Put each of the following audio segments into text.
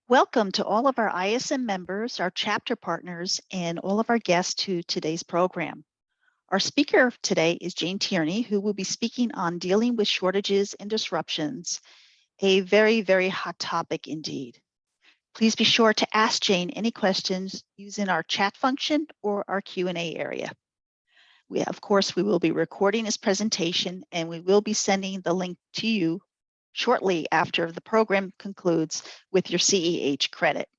Welcome to all of our ISM members, our chapter partners, and all of our guests to today's program. Our speaker today is Jane Tierney, who will be speaking on dealing with shortages and disruptions, a very, very hot topic indeed. Please be sure to ask Jane any questions using our chat function or our Q&A area. Of course, we will be recording this presentation and we will be sending the link to you shortly after the program concludes with your CEH credit.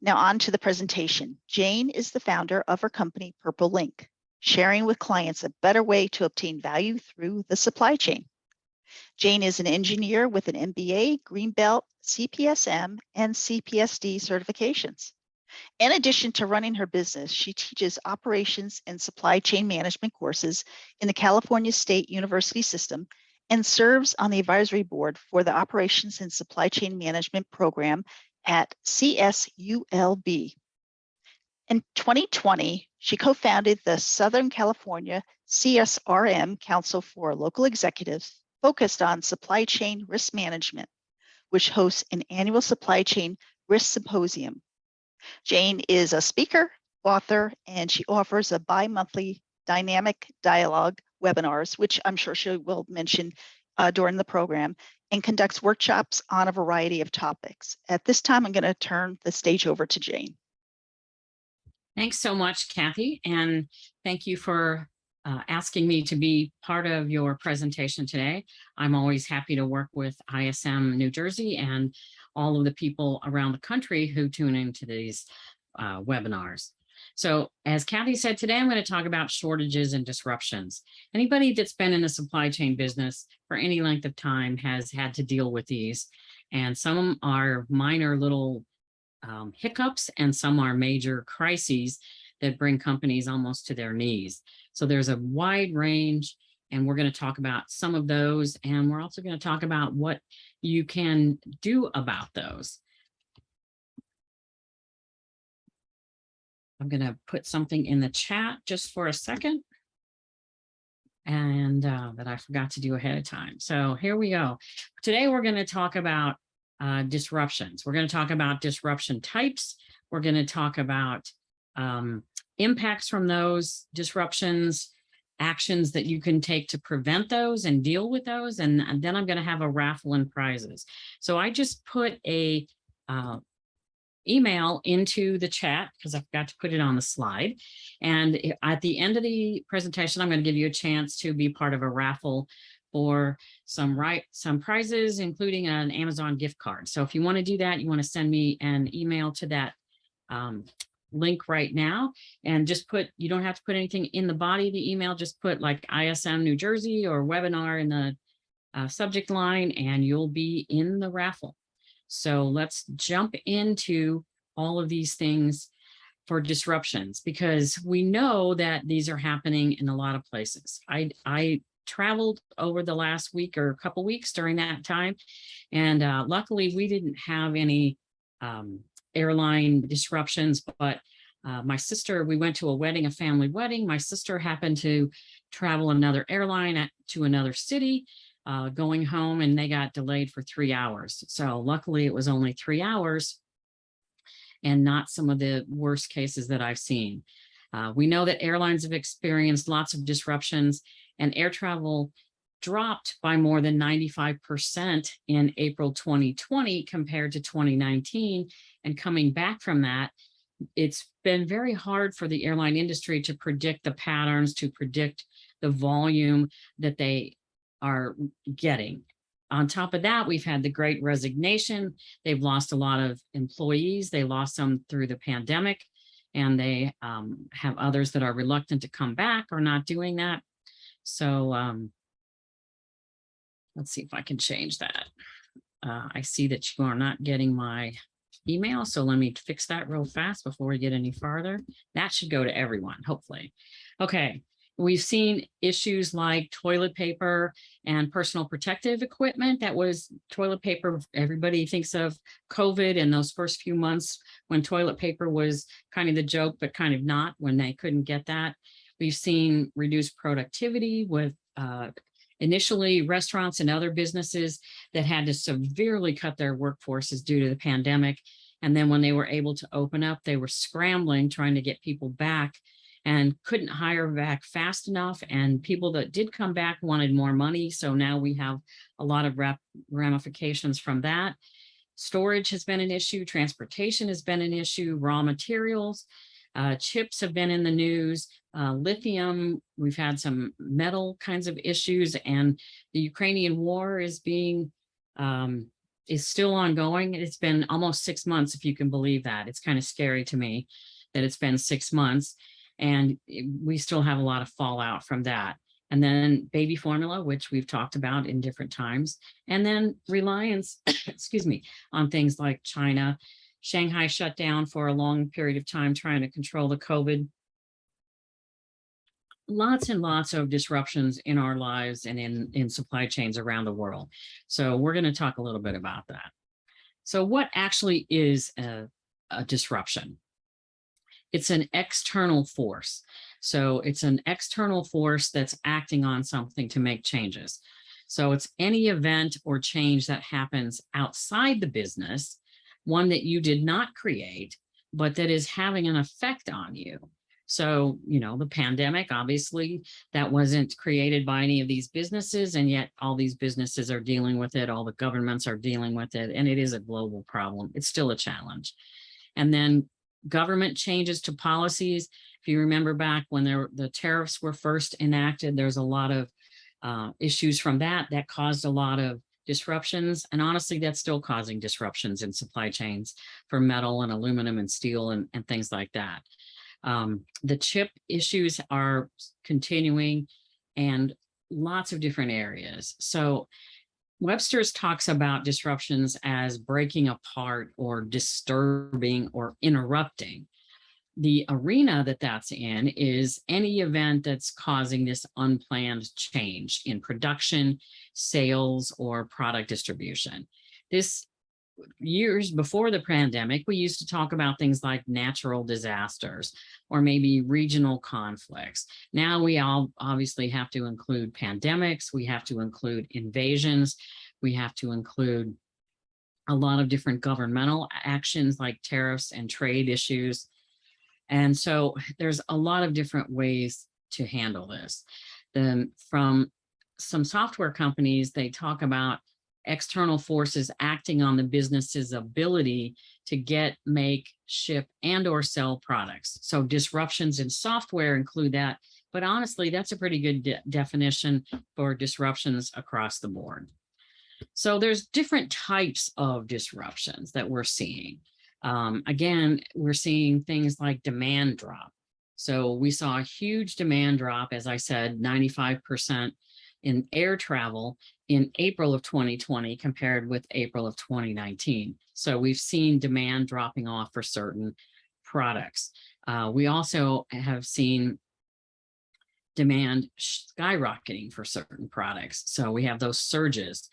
Now on to the presentation. Jane is the founder of her company, Purple Link, sharing with clients a better way to obtain value through the supply chain. Jane is an engineer with an MBA, Greenbelt, CPSM, and CPSD certifications. In addition to running her business, she teaches operations and supply chain management courses in the California State University system and serves on the advisory board for the Operations and Supply Chain Management program at CSULB. In 2020, she co-founded the Southern California CSRM Council for Local Executives focused on supply chain risk management, which hosts an annual supply chain risk symposium. Jane is a speaker, author, and she offers a bi-monthly dynamic dialogue webinars, which I'm sure she will mention during the program, and conducts workshops on a variety of topics. At this time, I'm going to turn the stage over to Jane. Thanks so much, Kathy, and thank you for asking me to be part of your presentation today. I'm always happy to work with ISM New Jersey and all of the people around the country who tune into these webinars. So as Kathy said, today I'm going to talk about shortages and disruptions. Anybody that's been in the supply chain business for any length of time has had to deal with these, and some are minor little hiccups and some are major crises that bring companies almost to their knees. So there's a wide range, and we're going to talk about some of those, and we're also going to talk about what you can do about those. I'm going to put something in the chat just for a second, and that I forgot to do ahead of time. So here we go. Today we're going to talk about disruptions. We're going to talk about disruption types. We're going to talk about impacts from those disruptions, actions that you can take to prevent those and deal with those. And then I'm going to have a raffle and prizes. So I just put a email into the chat because I forgot to put it on the slide. And at the end of the presentation, I'm going to give you a chance to be part of a raffle for some prizes, including an Amazon gift card. So if you want to do that, you want to send me an email to that link right now, and just put, you don't have to put anything in the body of the email, just put like ISM New Jersey or webinar in the subject line, and you'll be in the raffle. So let's jump into all of these things for disruptions, because we know that these are happening in a lot of places. I traveled over the last week or a couple weeks during that time, and luckily we didn't have any airline disruptions, but my sister, we went to a wedding, a family wedding. My sister happened to travel another airline to another city going home, and they got delayed for 3 hours. So luckily it was only 3 hours and not some of the worst cases that I've seen. We know that airlines have experienced lots of disruptions, and air travel dropped by more than 95% in April 2020 compared to 2019. And coming back from that, it's been very hard for the airline industry to predict the patterns, to predict the volume that they are getting. On top of that, we've had the Great Resignation. They've lost a lot of employees. They lost some through the pandemic, and they have others that are reluctant to come back or not doing that. So let's see if I can change that. I see that you are not getting my email, so let me fix that real fast before we get any farther. That should go to everyone, hopefully. Okay, we've seen issues like toilet paper and personal protective equipment. That was toilet paper. Everybody thinks of COVID and those first few months when toilet paper was kind of the joke, but kind of not, when they couldn't get that. We've seen reduced productivity with Initially, restaurants and other businesses that had to severely cut their workforces due to the pandemic. And then when they were able to open up, they were scrambling, trying to get people back and couldn't hire back fast enough. And people that did come back wanted more money. So now we have a lot of ramifications from that. Storage has been an issue. Transportation has been an issue. Raw materials, chips have been in the news. Lithium, we've had some metal kinds of issues, and the Ukrainian war is still ongoing. It's been almost 6 months, if you can believe that. It's kind of scary to me that it's been 6 months, and we still have a lot of fallout from that. And then baby formula, which we've talked about in different times, and then reliance, excuse me, on things like China. Shanghai shut down for a long period of time trying to control the COVID. Lots and lots of disruptions in our lives and in supply chains around the world. So we're going to talk a little bit about that. So what actually is a disruption? It's an external force. So it's an external force that's acting on something to make changes. So it's any event or change that happens outside the business, one that you did not create, but that is having an effect on you. So, the pandemic, obviously, that wasn't created by any of these businesses, and yet all these businesses are dealing with it. All the governments are dealing with it, and it is a global problem. It's still a challenge. And then government changes to policies. If you remember back when the tariffs were first enacted, there's a lot of issues from that caused a lot of disruptions. And honestly, that's still causing disruptions in supply chains for metal and aluminum and steel and things like that. The chip issues are continuing, and lots of different areas. So Webster's talks about disruptions as breaking apart or disturbing or interrupting. The arena that's in is any event that's causing this unplanned change in production, sales, or product distribution. This years before the pandemic, we used to talk about things like natural disasters or maybe regional conflicts. Now we all obviously have to include pandemics. We have to include invasions. We have to include a lot of different governmental actions like tariffs and trade issues. And so there's a lot of different ways to handle this. Then from some software companies, they talk about external forces acting on the business's ability to get, make, ship, and or sell products. So disruptions in software include that, but honestly, that's a pretty good definition for disruptions across the board. So there's different types of disruptions that we're seeing. Again, we're seeing things like demand drop. So we saw a huge demand drop, as I said, 95% in air travel in April of 2020 compared with April of 2019. So we've seen demand dropping off for certain products. We also have seen demand skyrocketing for certain products. So we have those surges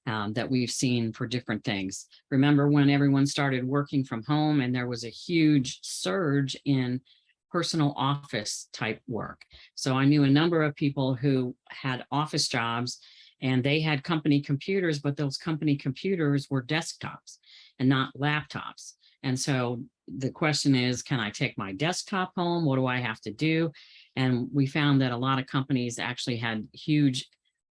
that we've seen for different things. Remember when everyone started working from home and there was a huge surge in personal office type work. So I knew a number of people who had office jobs and they had company computers, but those company computers were desktops and not laptops. And so the question is, can I take my desktop home? What do I have to do? And we found that a lot of companies actually had huge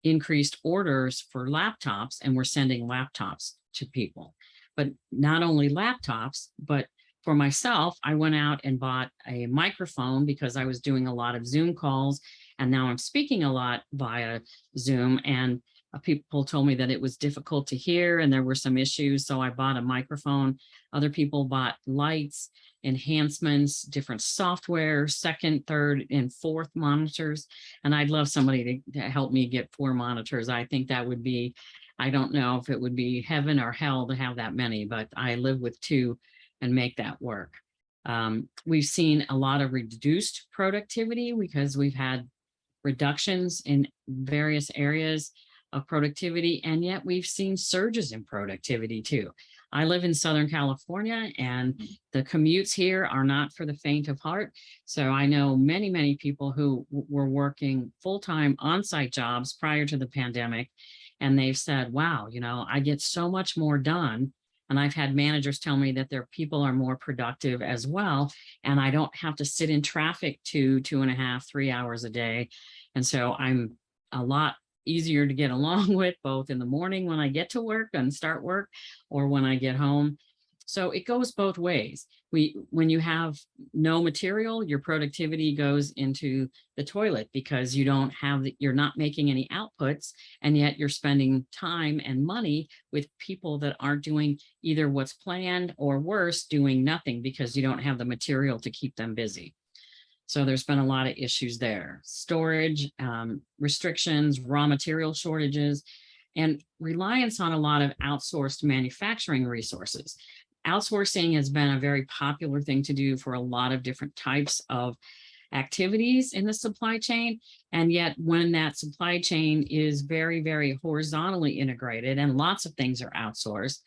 increased orders for laptops and were sending laptops to people. But not only laptops, but for myself, I went out and bought a microphone because I was doing a lot of Zoom calls, and now I'm speaking a lot via Zoom, and people told me that it was difficult to hear and there were some issues, so I bought a microphone. Other people bought lights, enhancements, different software, second, third, and fourth monitors, and I'd love somebody to help me get 4 monitors. I think that would be, I don't know if it would be heaven or hell to have that many, but I live with 2 and make that work. We've seen a lot of reduced productivity because we've had reductions in various areas of productivity, and yet we've seen surges in productivity too. I live in Southern California, and the commutes here are not for the faint of heart. So I know many, many people who were working full-time on-site jobs prior to the pandemic, and they've said, wow, I get so much more done. And I've had managers tell me that their people are more productive as well. And I don't have to sit in traffic 2.5, 3 hours a day. And so I'm a lot easier to get along with, both in the morning when I get to work and start work, or when I get home. So it goes both ways. When you have no material, your productivity goes into the toilet because you're not making any outputs, and yet you're spending time and money with people that aren't doing either what's planned, or worse, doing nothing because you don't have the material to keep them busy. So there's been a lot of issues there. Storage, restrictions, raw material shortages, and reliance on a lot of outsourced manufacturing resources. Outsourcing has been a very popular thing to do for a lot of different types of activities in the supply chain. And yet when that supply chain is very, very horizontally integrated and lots of things are outsourced,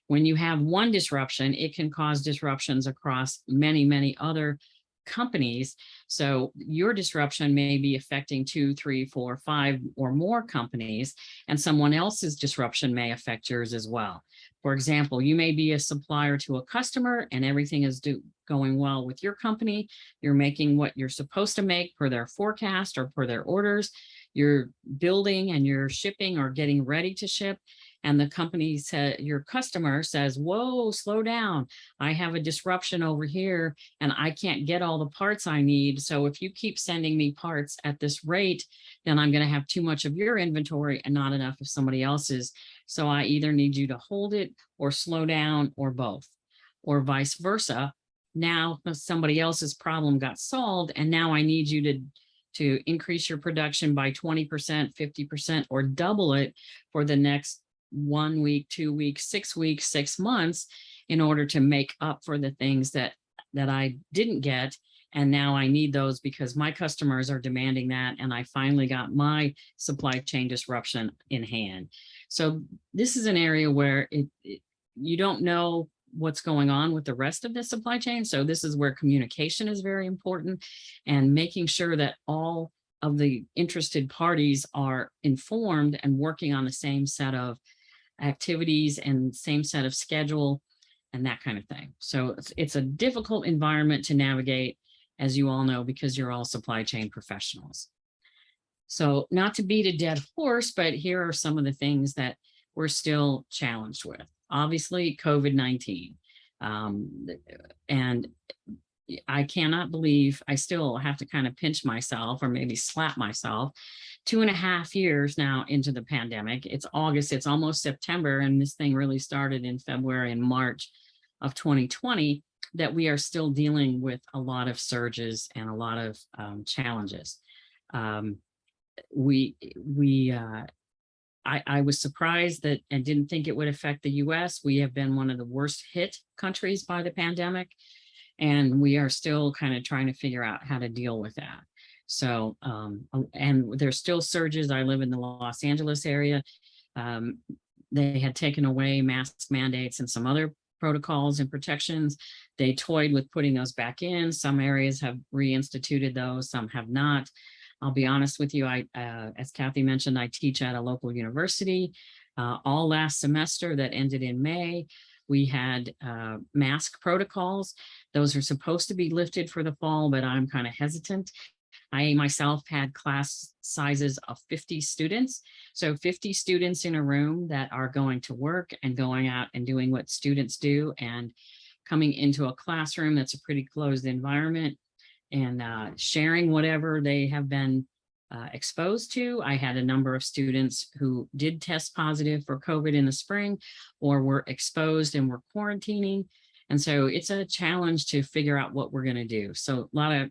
when you have one disruption, it can cause disruptions across many, many other companies. So your disruption may be affecting 2, 3, 4, 5 or more companies, and someone else's disruption may affect yours as well. For example, you may be a supplier to a customer and everything is going well with your company. You're making what you're supposed to make per their forecast or per their orders. You're building and you're shipping or getting ready to ship. And the company said, your customer says, whoa, slow down. I have a disruption over here and I can't get all the parts I need. So if you keep sending me parts at this rate, then I'm going to have too much of your inventory and not enough of somebody else's. So I either need you to hold it or slow down or both, or vice versa. Now somebody else's problem got solved and now I need you to increase your production by 20%, 50%, or double it for the next 1 week, 2 weeks, 6 weeks, 6 months, in order to make up for the things that I didn't get. And now I need those because my customers are demanding that. And I finally got my supply chain disruption in hand. So this is an area where you don't know what's going on with the rest of the supply chain. So this is where communication is very important, and making sure that all of the interested parties are informed and working on the same set of activities and same set of schedule and that kind of thing. So it's a difficult environment to navigate, as you all know, because you're all supply chain professionals. So not to beat a dead horse, but here are some of the things that we're still challenged with. Obviously, COVID-19. And I cannot believe, I still have to kind of pinch myself or maybe slap myself. 2.5 years now into the pandemic. It's August, it's almost September, and this thing really started in February and March of 2020, that we are still dealing with a lot of surges and a lot of challenges. I was surprised that and didn't think it would affect the US. We have been one of the worst hit countries by the pandemic, and we are still kind of trying to figure out how to deal with that. So, and there's still surges. I live in the Los Angeles area. They had taken away mask mandates and some other protocols and protections. They toyed with putting those back in. Some areas have reinstituted those, some have not. I'll be honest with you, as Kathy mentioned, I teach at a local university. All last semester that ended in May, we had mask protocols. Those are supposed to be lifted for the fall, but I'm kind of hesitant. I myself had class sizes of 50 students. So 50 students in a room that are going to work and going out and doing what students do, and coming into a classroom that's a pretty closed environment, and sharing whatever they have been exposed to. I had a number of students who did test positive for COVID in the spring, or were exposed and were quarantining. And so it's a challenge to figure out what we're going to do. So a lot of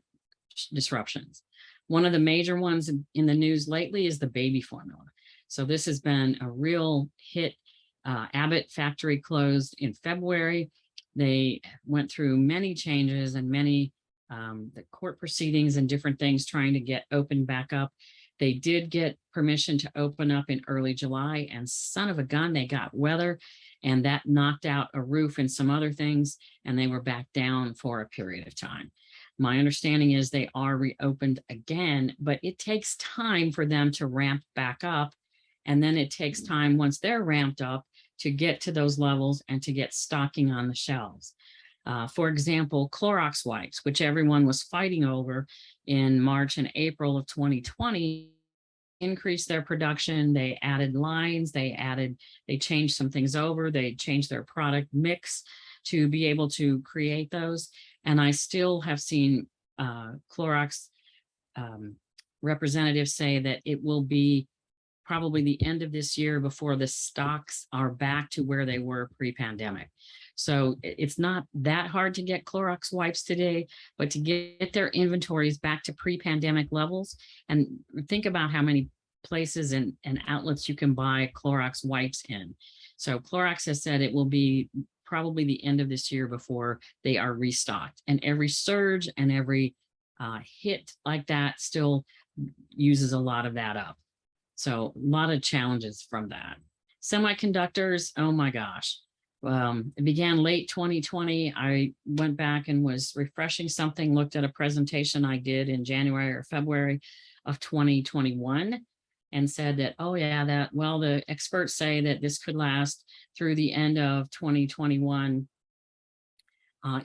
disruptions. One of the major ones in the news lately is the baby formula. So this has been a real hit. Abbott factory closed in February. They went through many changes and many the court proceedings and different things trying to get open back up. They did get permission to open up in early July, and son of a gun, they got weather, and that knocked out a roof and some other things, and they were back down for a period of time. My understanding is they are reopened again, but it takes time for them to ramp back up. And then it takes time once they're ramped up to get to those levels and to get stocking on the shelves. For example, Clorox wipes, which everyone was fighting over in March and April of 2020, increased their production. They added lines, they changed some things over, they changed their product mix to be able to create those. And I still have seen Clorox representatives say that it will be probably the end of this year before the stocks are back to where they were pre-pandemic. So it's not that hard to get Clorox wipes today, but to get their inventories back to pre-pandemic levels, and think about how many places and outlets you can buy Clorox wipes in. So Clorox has said it will be probably the end of this year before they are restocked. And every surge and every hit like that still uses a lot of that up. So a lot of challenges from that. Semiconductors, oh my gosh. It began late 2020. I went back and was refreshing something, looked at a presentation I did in January or February of 2021 and said that, oh yeah, the experts say that this could last through the end of 2021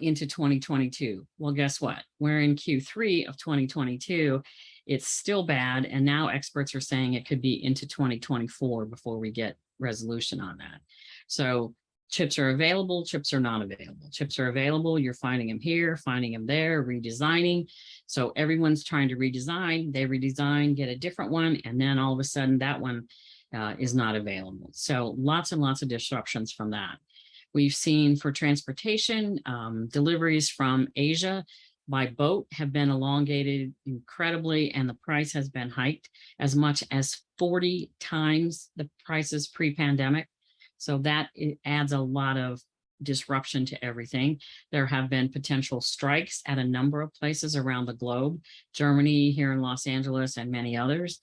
into 2022. Well, guess what? We're in Q3 of 2022. It's still bad. And now experts are saying it could be into 2024 before we get resolution on that. So chips are available, chips are not available. Chips are available, you're finding them here, finding them there, redesigning. So everyone's trying to redesign, they redesign, get a different one, and then all of a sudden that one is not available. So lots and lots of disruptions from that. We've seen for transportation, deliveries from Asia by boat have been elongated incredibly, and the price has been hiked as much as 40 times the prices pre-pandemic. So that adds a lot of disruption to everything. There have been potential strikes at a number of places around the globe, Germany, here in Los Angeles, and many others.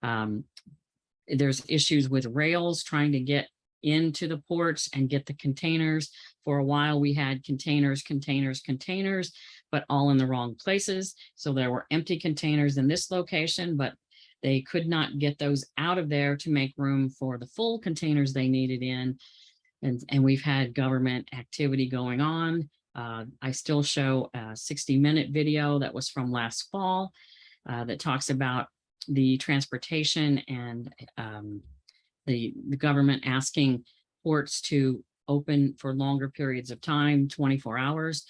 There's issues with rails trying to get into the ports and get the containers. For a while, we had containers, but all in the wrong places. So there were empty containers in this location, but they could not get those out of there to make room for the full containers they needed in. And we've had government activity going on. I still show a 60-minute video that was from last fall that talks about the transportation and the government asking ports to open for longer periods of time, 24 hours.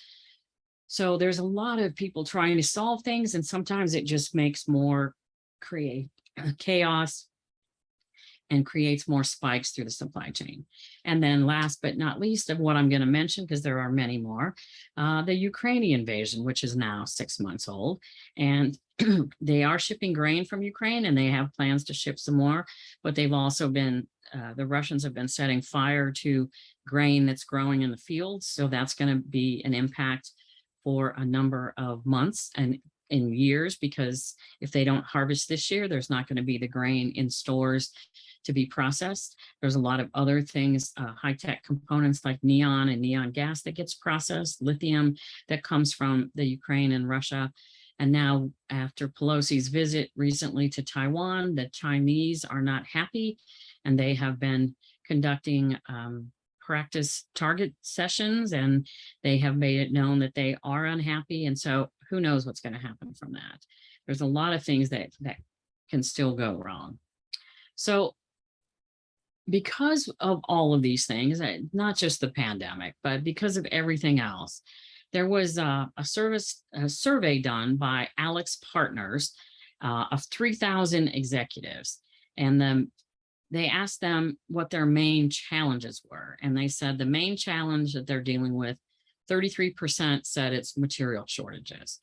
So there's a lot of people trying to solve things, and sometimes it just makes more chaos and creates more spikes through the supply chain. And then last but not least of what I'm going to mention, because there are many more, the Ukrainian invasion, which is now 6 months old. And they are shipping grain from Ukraine, and they have plans to ship some more, but they've also been, the Russians have been setting fire to grain that's growing in the fields. So that's going to be an impact for a number of months and in years, because if they don't harvest this year, there's not going to be the grain in stores to be processed. There's a lot of other things, high-tech components like neon and neon gas that gets processed, lithium that comes from the Ukraine and Russia. And now after Pelosi's visit recently to Taiwan, the Chinese are not happy, and they have been conducting practice target sessions, and they have made it known that they are unhappy. And so who knows what's going to happen from that. There's a lot of things that can still go wrong. So because of all of these things, not just the pandemic, but because of everything else, there was a survey done by Alex Partners of 3,000 executives, and they asked them what their main challenges were. And they said the main challenge that they're dealing with, 33% said it's material shortages.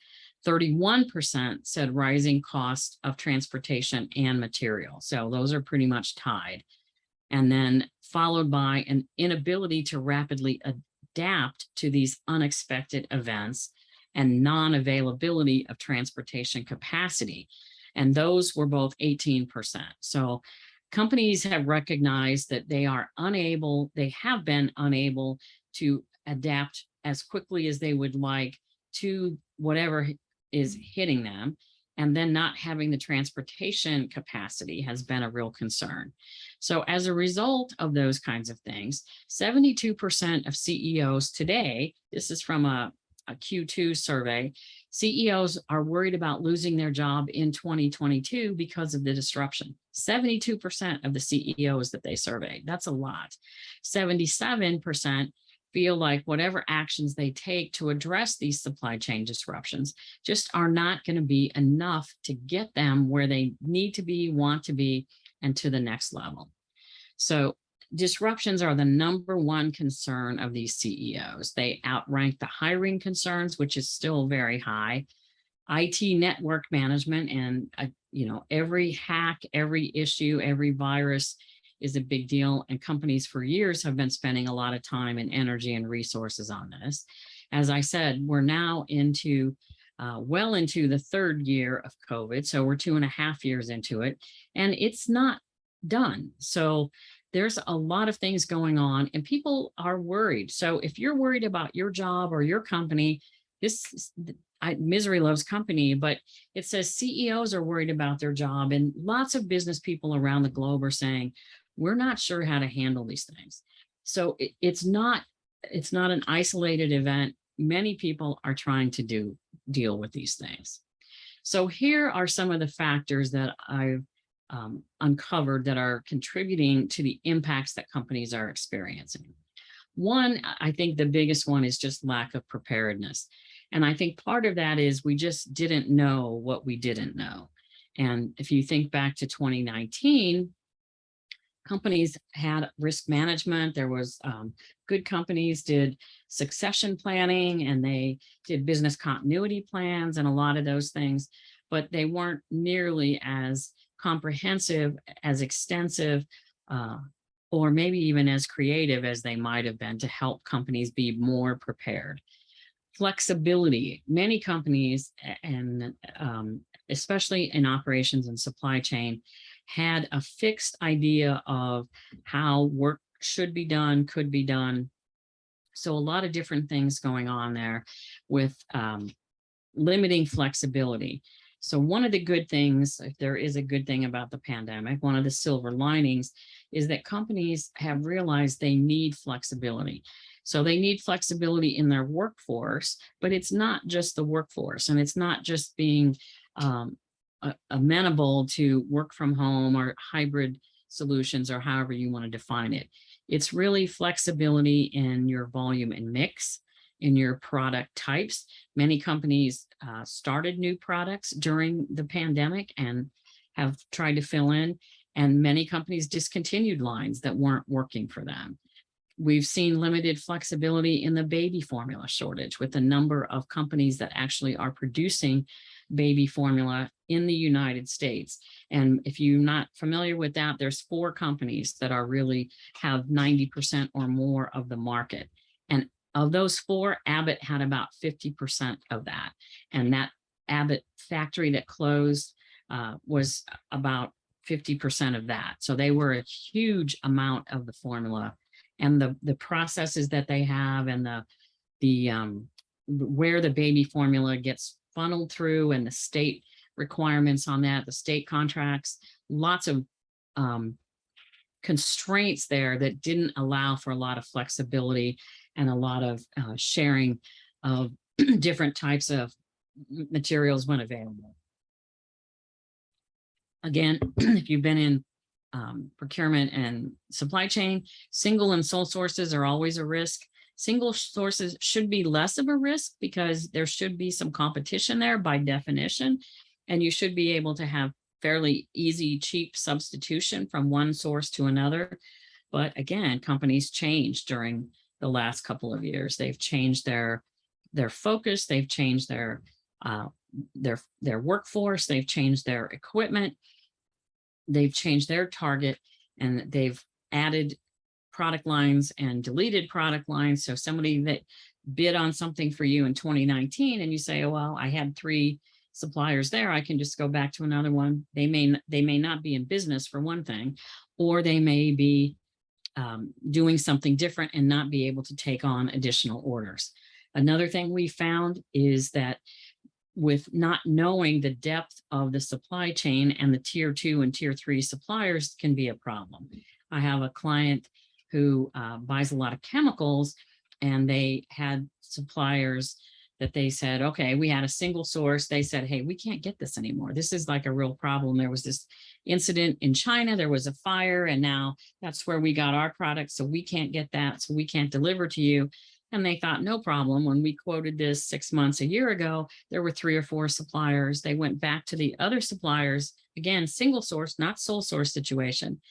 31% said rising cost of transportation and material. So those are pretty much tied. And then followed by an inability to rapidly adapt to these unexpected events and non-availability of transportation capacity. and those were both 18%. So companies have recognized that they have been unable to adapt as quickly as they would like to whatever is hitting them. And then not having the transportation capacity has been a real concern. So as a result of those kinds of things, 72% of CEOs today, this is from a Q2 survey, CEOs are worried about losing their job in 2022 because of the disruption. 72% of the CEOs that they surveyed, that's a lot. 77% feel like whatever actions they take to address these supply chain disruptions just are not going to be enough to get them where they need to be, want to be, and to the next level. So disruptions are the number one concern of these CEOs. They outrank the hiring concerns, which is still very high. IT network management and, every hack, every issue, every virus is a big deal. And companies for years have been spending a lot of time and energy and resources on this. As I said, we're now well into the third year of COVID. So we're 2.5 years into it, and it's not done. So there's a lot of things going on and people are worried. So if you're worried about your job or your company, misery loves company, but it says CEOs are worried about their job, and lots of business people around the globe are saying, we're not sure how to handle these things. So it's not an isolated event. Many people are trying to deal with these things. So here are some of the factors that I've uncovered that are contributing to the impacts that companies are experiencing. One, I think the biggest one is just lack of preparedness. And I think part of that is we just didn't know what we didn't know. And if you think back to 2019, companies had risk management. There was good companies did succession planning and they did business continuity plans and a lot of those things, but they weren't nearly as comprehensive, as extensive, or maybe even as creative as they might have been to help companies be more prepared. Flexibility. Many companies, and especially in operations and supply chain, had a fixed idea of how work should be done, could be done. So a lot of different things going on there with limiting flexibility. So one of the good things, if there is a good thing about the pandemic, one of the silver linings is that companies have realized they need flexibility. So they need flexibility in their workforce, but it's not just the workforce, and it's not just being amenable to work from home or hybrid solutions or however you want to define it. It's really flexibility in your volume and mix, in your product types. Many companies started new products during the pandemic and have tried to fill in, and many companies discontinued lines that weren't working for them. We've seen limited flexibility in the baby formula shortage with the number of companies that actually are producing baby formula in the United States. And if you're not familiar with that, there's 4 companies that are really have 90% or more of the market. And of those 4, Abbott had about 50% of that. And that Abbott factory that closed was about 50% of that. So they were a huge amount of the formula. And the processes that they have and the where the baby formula gets funneled through and the state requirements on that, the state contracts, lots of constraints there that didn't allow for a lot of flexibility and a lot of sharing of different types of materials when available. Again, if you've been in procurement and supply chain, single and sole sources are always a risk. Single sources should be less of a risk because there should be some competition there by definition, and you should be able to have fairly easy, cheap substitution from one source to another. But again, companies changed during the last couple of years. They've changed their focus, they've changed their workforce, they've changed their equipment, they've changed their target, and they've added product lines and deleted product lines. So somebody that bid on something for you in 2019 and you say, oh, well, I had 3 suppliers there, I can just go back to another one. They may not be in business, for one thing, or they may be doing something different and not be able to take on additional orders. Another thing we found is that with not knowing the depth of the supply chain, and the tier 2 and tier 3 suppliers can be a problem. I have a client who buys a lot of chemicals, and they had suppliers that they said, okay, we had a single source. They said, hey, we can't get this anymore. This is like a real problem. There was this incident in China, there was a fire, and now that's where we got our product. So we can't get that. So we can't deliver to you. And they thought, no problem. When we quoted this 6 months, a year ago, there were 3 or 4 suppliers. They went back to the other suppliers, again, single source, not sole source situation.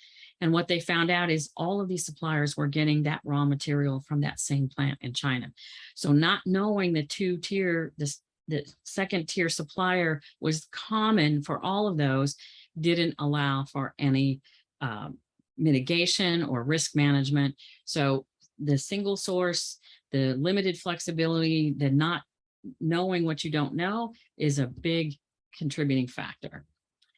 And what they found out is all of these suppliers were getting that raw material from that same plant in China. So not knowing the 2-tier, the second tier supplier was common for all of those, didn't allow for any mitigation or risk management. So the single source, the limited flexibility, the not knowing what you don't know is a big contributing factor.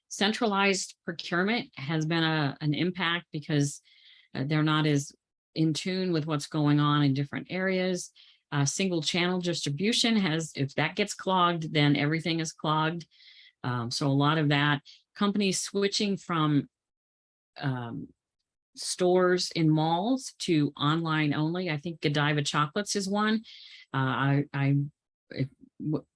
Centralized procurement has been an impact because they're not as in tune with what's going on in different areas. Single channel distribution has, if that gets clogged, then everything is clogged. So a lot of that, companies switching from stores in malls to online only. I think Godiva Chocolates is one.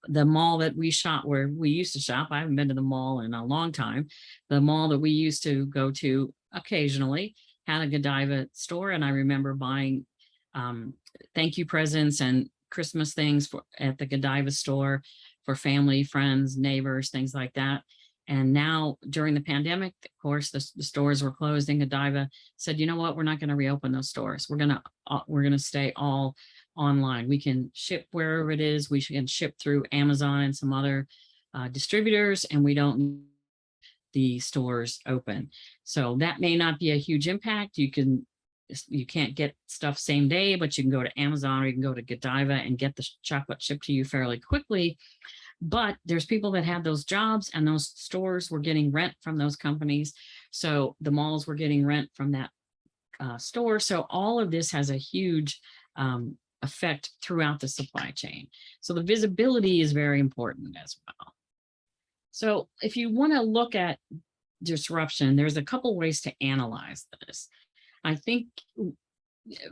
The mall that we shop, where we used to shop, I haven't been to the mall in a long time. The mall that we used to go to occasionally had a Godiva store, and I remember buying thank you presents and Christmas things at the Godiva store for family, friends, neighbors, things like that. And now during the pandemic, of course, the stores were closed, and Godiva said, you know what, we're not going to reopen those stores. We're going to stay all online. We can ship wherever it is. We can ship through Amazon and some other distributors, and we don't need the stores open. So that may not be a huge impact. You can't get stuff same day, but you can go to Amazon or you can go to Godiva and get the chocolate shipped to you fairly quickly. But there's people that have those jobs, and those stores were getting rent from those companies. So the malls were getting rent from that store. So all of this has a huge effect throughout the supply chain. So the visibility is very important as well. So if you want to look at disruption, there's a couple ways to analyze this. I think,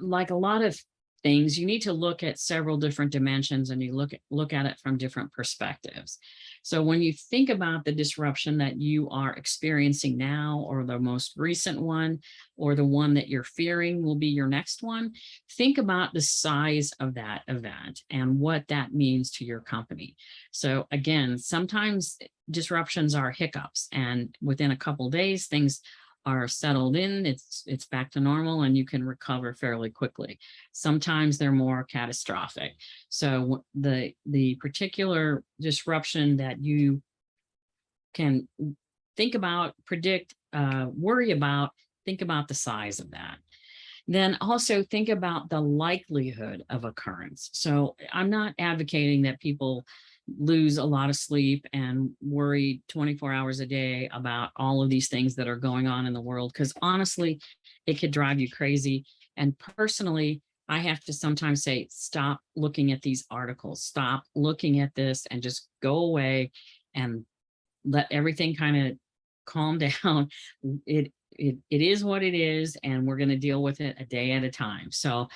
like a lot of things, you need to look at several different dimensions, and you look at it from different perspectives. So when you think about the disruption that you are experiencing now, or the most recent one, or the one that you're fearing will be your next one, think about the size of that event and what that means to your company. So again, sometimes disruptions are hiccups, and within a couple of days, things are settled in, it's back to normal, and you can recover fairly quickly. Sometimes they're more catastrophic. So the particular disruption that you can think about, predict, worry about, think about the size of that. Then also think about the likelihood of occurrence. So I'm not advocating that people lose a lot of sleep and worry 24 hours a day about all of these things that are going on in the world, because honestly, it could drive you crazy. And personally, I have to sometimes say, stop looking at these articles, stop looking at this, and just go away and let everything kind of calm down. It is what it is, and we're going to deal with it a day at a time. So,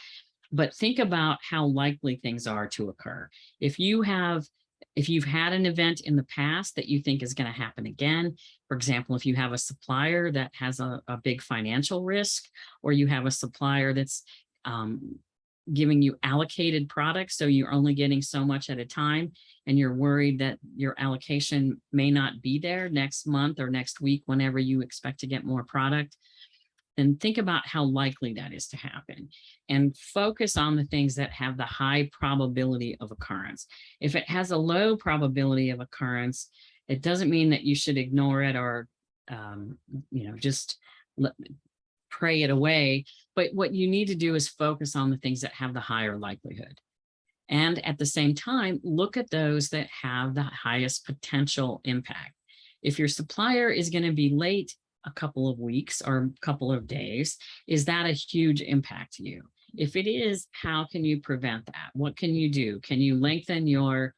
but think about how likely things are to occur. If you've had an event in the past that you think is going to happen again, for example, if you have a supplier that has a big financial risk, or you have a supplier that's giving you allocated products, so you're only getting so much at a time, and you're worried that your allocation may not be there next month or next week whenever you expect to get more product, then think about how likely that is to happen, and focus on the things that have the high probability of occurrence. If it has a low probability of occurrence, it doesn't mean that you should ignore it or just pray it away. But what you need to do is focus on the things that have the higher likelihood. And at the same time, look at those that have the highest potential impact. If your supplier is going to be late a couple of weeks or a couple of days, is that a huge impact to you? If it is, how can you prevent that? What can you do? Can you lengthen your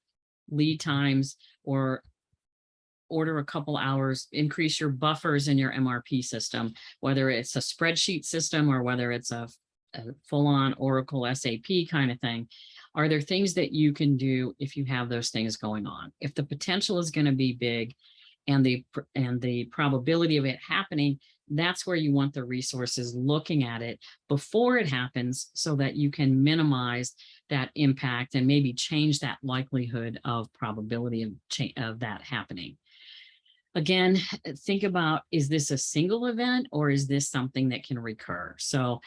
lead times or order a couple hours, increase your buffers in your MRP system, whether it's a spreadsheet system or whether it's a full-on Oracle SAP kind of thing? Are there things that you can do if you have those things going on? If the potential is going to be big and the probability of it happening, that's where you want the resources looking at it before it happens so that you can minimize that impact and maybe change that likelihood of probability of that happening. Again, think about, is this a single event or is this something that can recur? So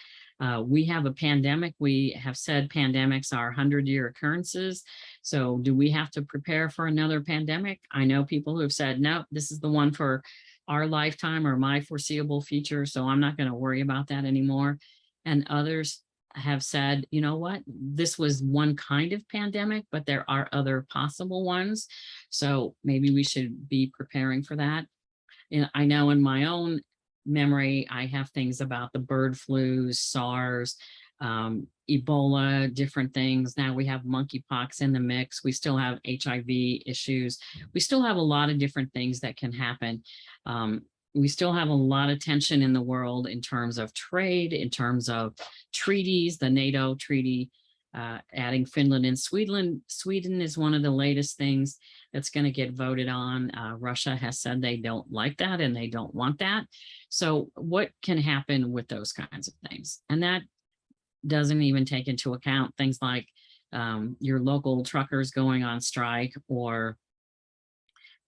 we have a pandemic. We have said pandemics are 100-year occurrences. So do we have to prepare for another pandemic? I know people who have said, no, this is the one for our lifetime or my foreseeable future, so I'm not going to worry about that anymore. And others have said, you know what, this was one kind of pandemic, but there are other possible ones. So maybe we should be preparing for that. And I know in my own memory, I have things about the bird flus, SARS, Ebola, different things. Now we have monkeypox in the mix. We still have HIV issues. We still have a lot of different things that can happen. We still have a lot of tension in the world in terms of trade, in terms of treaties, the NATO treaty, adding Finland and Sweden. Sweden is one of the latest things that's going to get voted on. Russia has said they don't like that and they don't want that. So what can happen with those kinds of things? And that doesn't even take into account things like your local truckers going on strike or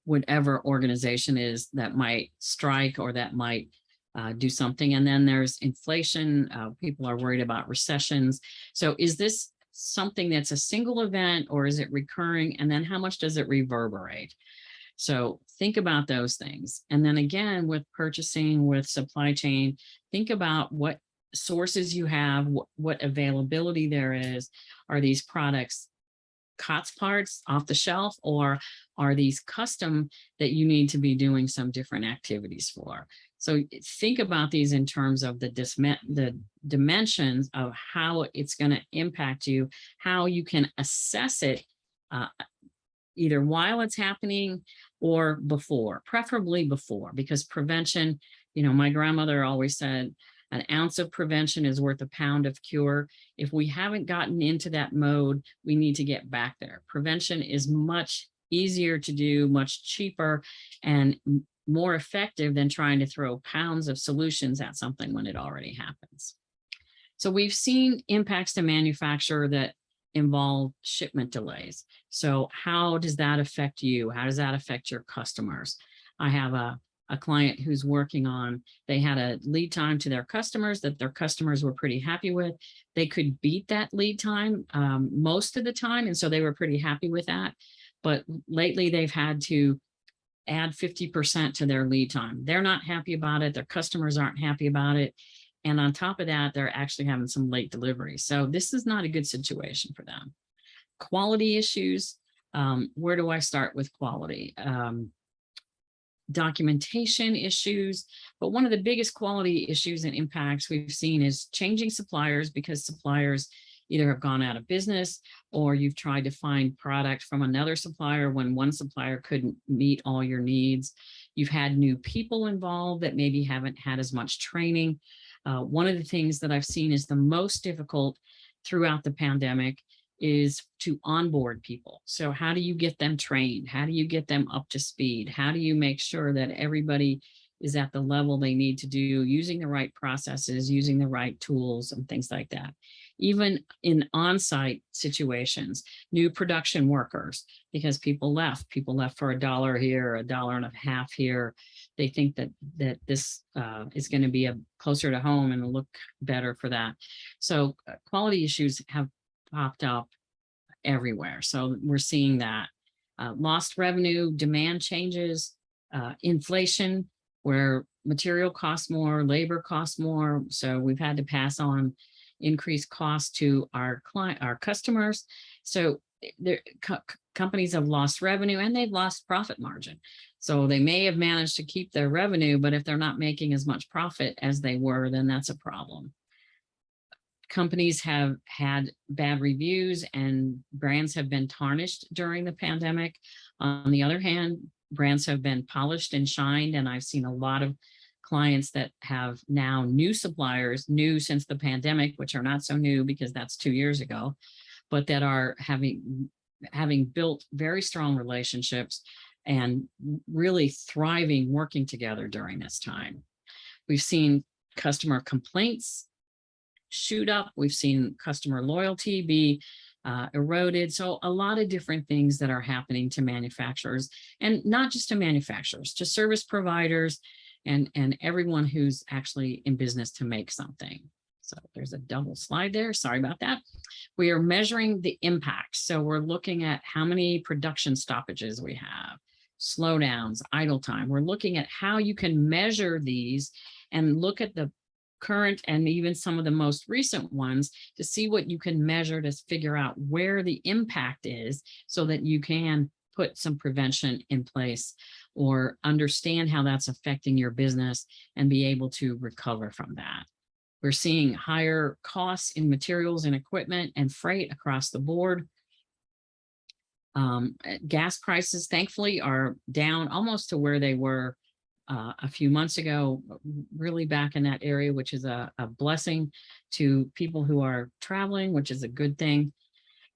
whatever organization is that might strike or that might do something. And then there's inflation. People are worried about recessions. So is this something that's a single event or is it recurring? And then how much does it reverberate? So think about those things. And then again, with purchasing, with supply chain, think about what sources you have, what availability there is. Are these products COTS parts off the shelf, or are these custom that you need to be doing some different activities for? So think about these in terms of the dimensions of how it's going to impact you, how you can assess it either while it's happening or before, preferably before, because prevention, you know, my grandmother always said, an ounce of prevention is worth a pound of cure. If we haven't gotten into that mode, we need to get back there. Prevention is much easier to do, much cheaper, and more effective than trying to throw pounds of solutions at something when it already happens. So we've seen impacts to manufacturer that involve shipment delays. So how does that affect you? How does that affect your customers? I have a client who's working on, they had a lead time to their customers that their customers were pretty happy with. They could beat that lead time most of the time. And so they were pretty happy with that. But lately they've had to add 50% to their lead time. They're not happy about it. Their customers aren't happy about it. And on top of that, they're actually having some late deliveries. So this is not a good situation for them. Quality issues. Where do I start with quality? Documentation issues, but one of the biggest quality issues and impacts we've seen is changing suppliers, because suppliers either have gone out of business or you've tried to find product from another supplier when one supplier couldn't meet all your needs. You've had new people involved that maybe haven't had as much training. One of the things that I've seen is the most difficult throughout the pandemic is to onboard people. So how do you get them trained? How do you get them up to speed? How do you make sure that everybody is at the level they need to do, using the right processes, using the right tools and things like that? Even in on-site situations, new production workers, because people left for $1 here, $1.50 here. They think that this is going to be closer to home and look better for that. So quality issues have popped up everywhere. So we're seeing that lost revenue, demand changes, inflation, where material costs more, labor costs more. So we've had to pass on increased costs to our customers. So companies have lost revenue and they've lost profit margin. So they may have managed to keep their revenue, but if they're not making as much profit as they were, then that's a problem. Companies have had bad reviews and brands have been tarnished during the pandemic. On the other hand, brands have been polished and shined, and I've seen a lot of clients that have now new suppliers, new since the pandemic, which are not so new because that's 2 years ago, but that are having built very strong relationships and really thriving working together during this time. We've seen customer complaints shoot up. We've seen customer loyalty be eroded. So a lot of different things that are happening to manufacturers, and not just to manufacturers, to service providers and everyone who's actually in business to make something. So there's a double slide there. Sorry about that. We are measuring the impact. So we're looking at how many production stoppages we have, slowdowns, idle time. We're looking at how you can measure these and look at the current and even some of the most recent ones to see what you can measure to figure out where the impact is so that you can put some prevention in place or understand how that's affecting your business and be able to recover from that. We're seeing higher costs in materials and equipment and freight across the board. Gas prices, thankfully, are down almost to where they were a few months ago, really back in that area, which is a blessing to people who are traveling, which is a good thing.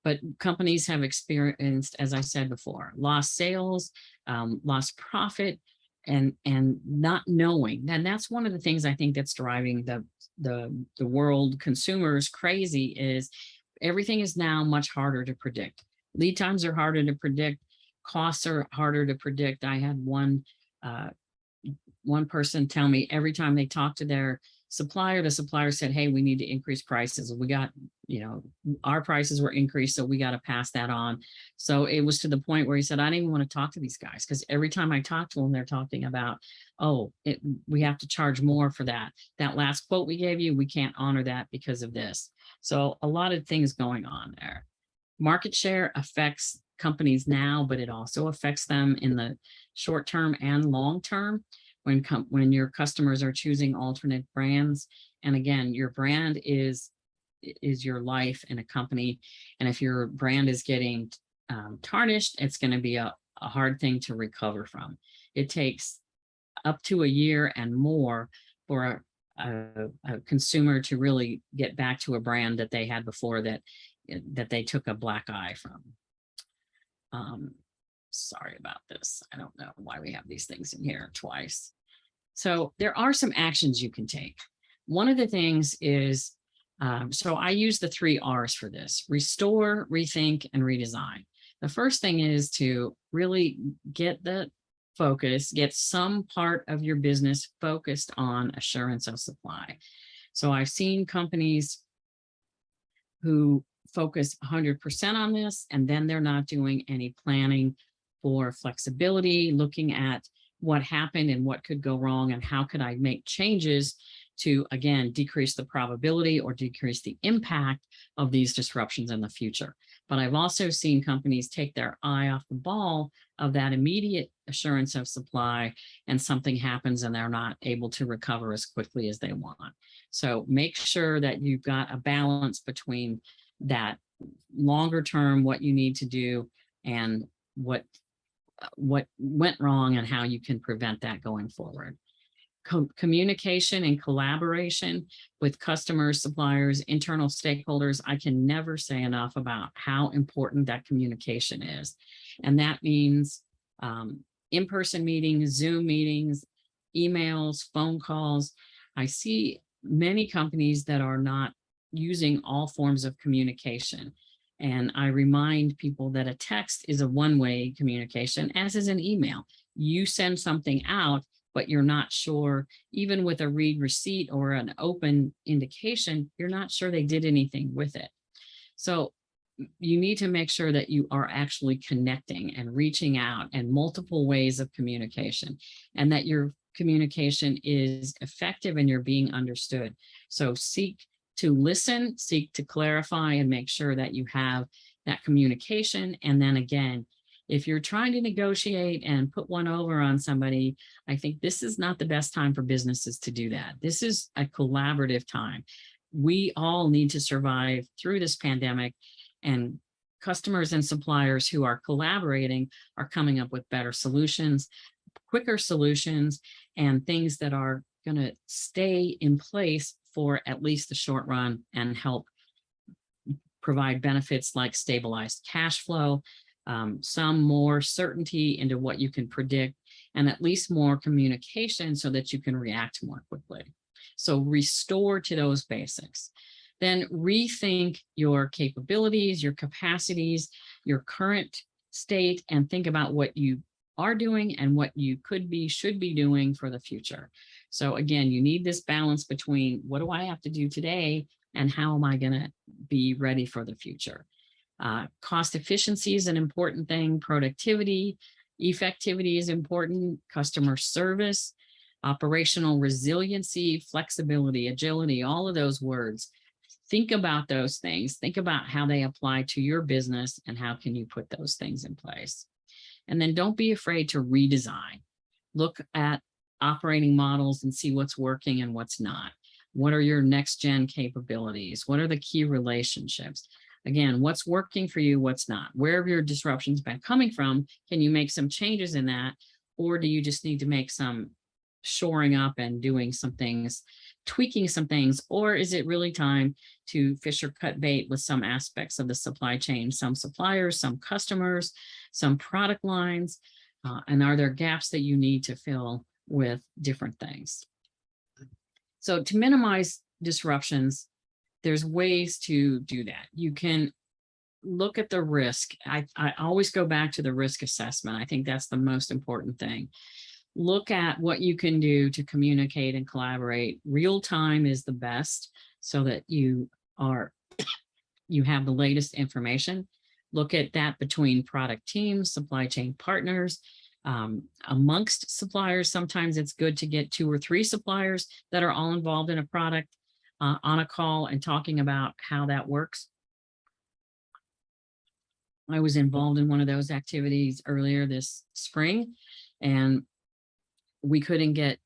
But companies have experienced, as I said before, lost sales, lost profit, and not knowing. And that's one of the things I think that's driving the world consumers crazy is everything is now much harder to predict. Lead times are harder to predict. Costs are harder to predict. I had one person tell me every time they talk to their supplier, the supplier said, hey, we need to increase prices. We got, our prices were increased, so we got to pass that on. So it was to the point where he said, I didn't even want to talk to these guys because every time I talk to them, they're talking about, we have to charge more for that. That last quote we gave you, we can't honor that because of this. So a lot of things going on there. Market share affects companies now, but it also affects them in the short term and long term. When your customers are choosing alternate brands, and again, your brand is your life in a company, and if your brand is getting tarnished, it's going to be a hard thing to recover from. It takes up to a year and more for a consumer to really get back to a brand that they had before that they took a black eye from. Sorry about this. I don't know why we have these things in here twice. So there are some actions you can take. One of the things is, so I use the 3 R's for this: restore, rethink, and redesign. The first thing is to really get the focus, get some part of your business focused on assurance of supply. So I've seen companies who focus 100% on this, and then they're not doing any planning for flexibility, looking at what happened and what could go wrong and how could I make changes to, again, decrease the probability or decrease the impact of these disruptions in the future. But I've also seen companies take their eye off the ball of that immediate assurance of supply, and something happens and they're not able to recover as quickly as they want. So make sure that you've got a balance between that longer term, what you need to do, and what went wrong and how you can prevent that going forward. Communication and collaboration with customers, suppliers, internal stakeholders. I can never say enough about how important that communication is. And that means in-person meetings, Zoom meetings, emails, phone calls. I see many companies that are not using all forms of communication. And I remind people that a text is a one-way communication, as is an email. You send something out, but you're not sure, even with a read receipt or an open indication, you're not sure they did anything with it. So you need to make sure that you are actually connecting and reaching out, and multiple ways of communication, and that your communication is effective and you're being understood. So seek to listen, seek to clarify, and make sure that you have that communication. And then again, if you're trying to negotiate and put one over on somebody, I think this is not the best time for businesses to do that. This is a collaborative time. We all need to survive through this pandemic, and customers and suppliers who are collaborating are coming up with better solutions, quicker solutions, and things that are going to stay in place for at least the short run and help provide benefits like stabilized cash flow, some more certainty into what you can predict, and at least more communication so that you can react more quickly. So restore to those basics. Then rethink your capabilities, your capacities, your current state, and think about what you are doing and what you could be, should be doing for the future. So again, you need this balance between what do I have to do today and how am I going to be ready for the future? Cost efficiency is an important thing. Productivity, effectivity is important. Customer service, operational resiliency, flexibility, agility, all of those words. Think about those things. Think about how they apply to your business and how can you put those things in place. And then don't be afraid to redesign. Look at operating models and see what's working and what's not. What are your next gen capabilities? What are the key relationships? Again, what's working for you, what's not? Where have your disruptions been coming from? Can you make some changes in that? Or do you just need to make some shoring up and doing some things, tweaking some things? Or is it really time to fish or cut bait with some aspects of the supply chain, some suppliers, some customers, some product lines? And are there gaps that you need to fill with different things? So to minimize disruptions, there's ways to do that. You can look at the risk. I always go back to the risk assessment. I think that's the most important thing. Look at what you can do to communicate and collaborate. Real time is the best so that you have the latest information. Look at that between product teams, supply chain partners, amongst suppliers. Sometimes it's good to get 2 or 3 suppliers that are all involved in a product on a call and talking about how that works. I was involved in one of those activities earlier this spring, and we couldn't get,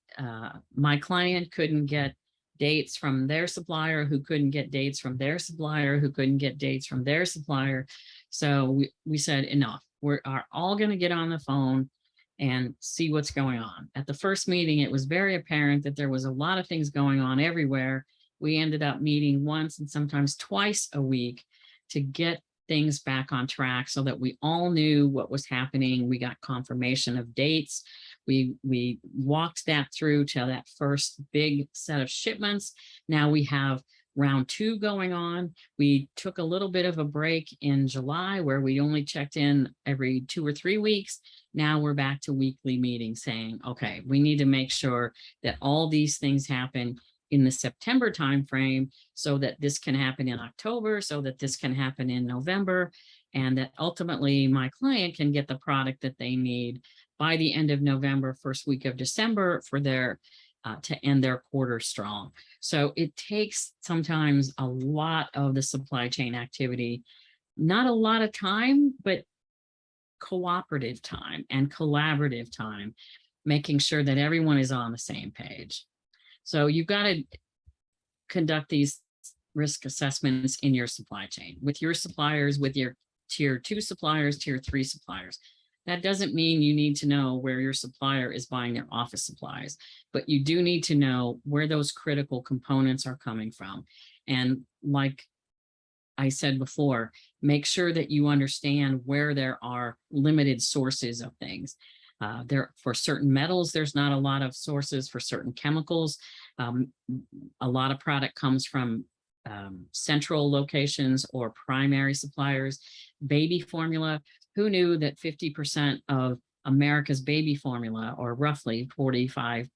my client couldn't get dates from their supplier, who couldn't get dates from their supplier, who couldn't get dates from their supplier. So we said, enough. We are all going to get on the phone and see what's going on. At the first meeting, it was very apparent that there was a lot of things going on everywhere. We ended up meeting once and sometimes twice a week to get things back on track so that we all knew what was happening. We got confirmation of dates. We walked that through to that first big set of shipments. Now we have round 2 going on. We took a little bit of a break in July where we only checked in every 2 or 3 weeks. Now we're back to weekly meetings saying, okay, we need to make sure that all these things happen in the September timeframe so that this can happen in October, so that this can happen in November, and that ultimately my client can get the product that they need by the end of November, first week of December for their to end their quarter strong. So it takes sometimes a lot of the supply chain activity, not a lot of time, but cooperative time and collaborative time, making sure that everyone is on the same page. So you've got to conduct these risk assessments in your supply chain with your suppliers, with your tier 2 suppliers, tier 3 suppliers. That doesn't mean you need to know where your supplier is buying their office supplies, but you do need to know where those critical components are coming from. And like I said before, make sure that you understand where there are limited sources of things. For certain metals, there's not a lot of sources. For certain chemicals, a lot of product comes from central locations or primary suppliers. Baby formula, who knew that 50% of America's baby formula, or roughly 45%,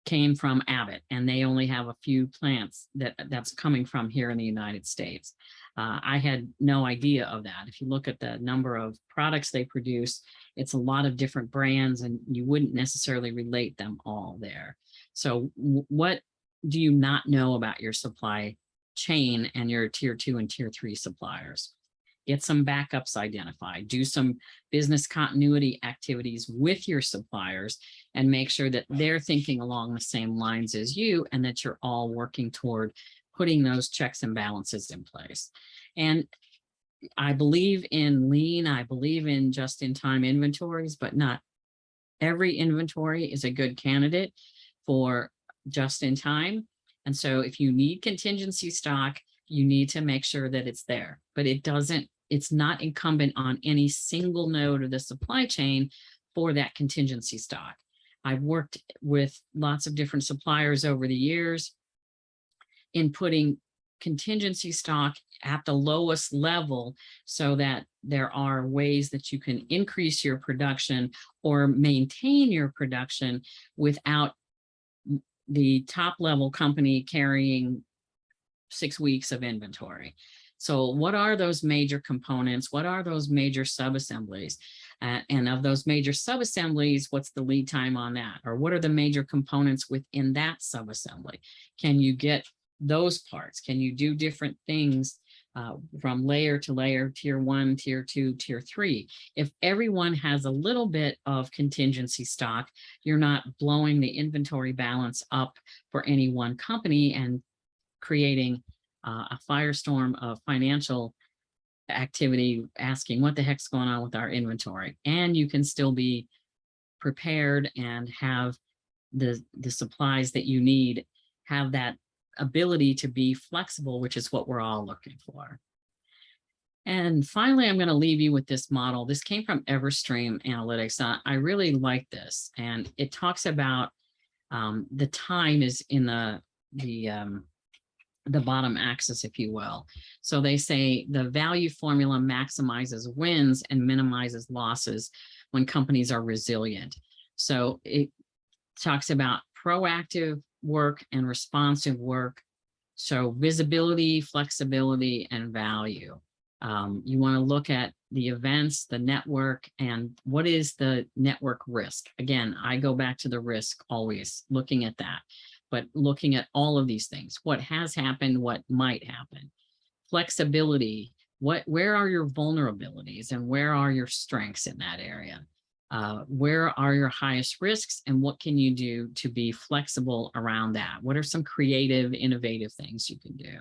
came from Abbott, and they only have a few plants that's coming from here in the United States. I had no idea of that. If you look at the number of products they produce, it's a lot of different brands, and you wouldn't necessarily relate them all there. So what do you not know about your supply chain and your tier 2 and tier 3 suppliers? Get some backups identified, do some business continuity activities with your suppliers, and make sure that they're thinking along the same lines as you, and that you're all working toward putting those checks and balances in place. And I believe in lean, I believe in just-in-time inventories, but not every inventory is a good candidate for just-in-time. And so if you need contingency stock, you need to make sure that it's there, but it's not incumbent on any single node of the supply chain for that contingency stock. I've worked with lots of different suppliers over the years in putting contingency stock at the lowest level, so that there are ways that you can increase your production or maintain your production without the top level company carrying 6 weeks of inventory. So what are those major components? What are those major subassemblies? And of those major subassemblies, what's the lead time on that? Or what are the major components within that subassembly? Can you get those parts? Can you do different things from layer to layer, tier 1, tier 2, tier 3? If everyone has a little bit of contingency stock, you're not blowing the inventory balance up for any one company and creating a firestorm of financial activity, asking what the heck's going on with our inventory. And you can still be prepared and have the supplies that you need, have that ability to be flexible, which is what we're all looking for. And finally, I'm going to leave you with this model. This came from Everstream Analytics. I really like this, and it talks about the time is in the bottom axis, if you will. So they say the value formula maximizes wins and minimizes losses when companies are resilient. So it talks about proactive work and responsive work. So visibility, flexibility, and value. You want to look at the events, the network, and what is the network risk? Again, I go back to the risk, always looking at that, but looking at all of these things, what has happened, what might happen. Flexibility, where are your vulnerabilities and where are your strengths in that area? Where are your highest risks and what can you do to be flexible around that? What are some creative, innovative things you can do?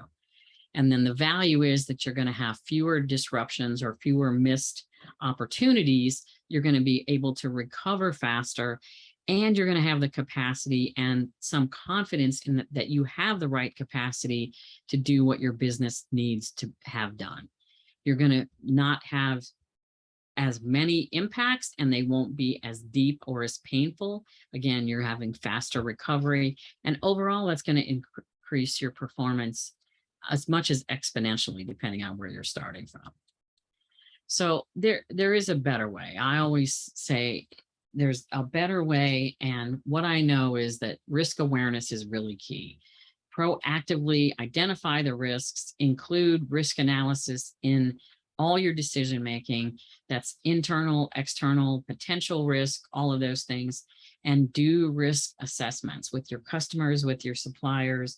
And then the value is that you're going to have fewer disruptions or fewer missed opportunities. You're going to be able to recover faster, and you're going to have the capacity and some confidence in that you have the right capacity to do what your business needs to have done. You're going to not have as many impacts, and they won't be as deep or as painful. Again, you're having faster recovery, and overall, that's going to increase your performance as much as exponentially, depending on where you're starting from. So there is a better way. I always say there's a better way. And what I know is that risk awareness is really key. Proactively identify the risks, include risk analysis in all your decision making. That's internal, external, potential risk, all of those things, and do risk assessments with your customers, with your suppliers,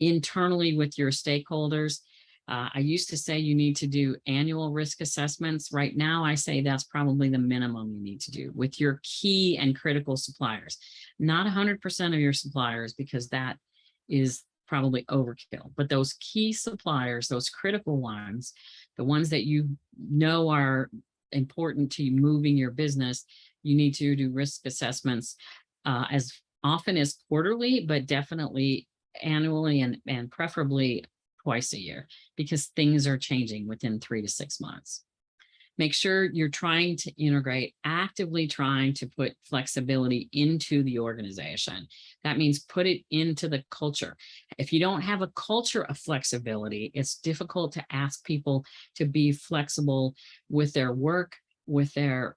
internally with your stakeholders. I used to say you need to do annual risk assessments. Right now, I say that's probably the minimum you need to do with your key and critical suppliers. Not 100% of your suppliers, because that is probably overkill. But those key suppliers, those critical ones, the ones that you know are important to moving your business, you need to do risk assessments as often as quarterly, but definitely annually and preferably twice a year, because things are changing within 3 to 6 months. Make sure you're trying to integrate, actively trying to put flexibility into the organization. That means put it into the culture. If you don't have a culture of flexibility, it's difficult to ask people to be flexible with their work, with their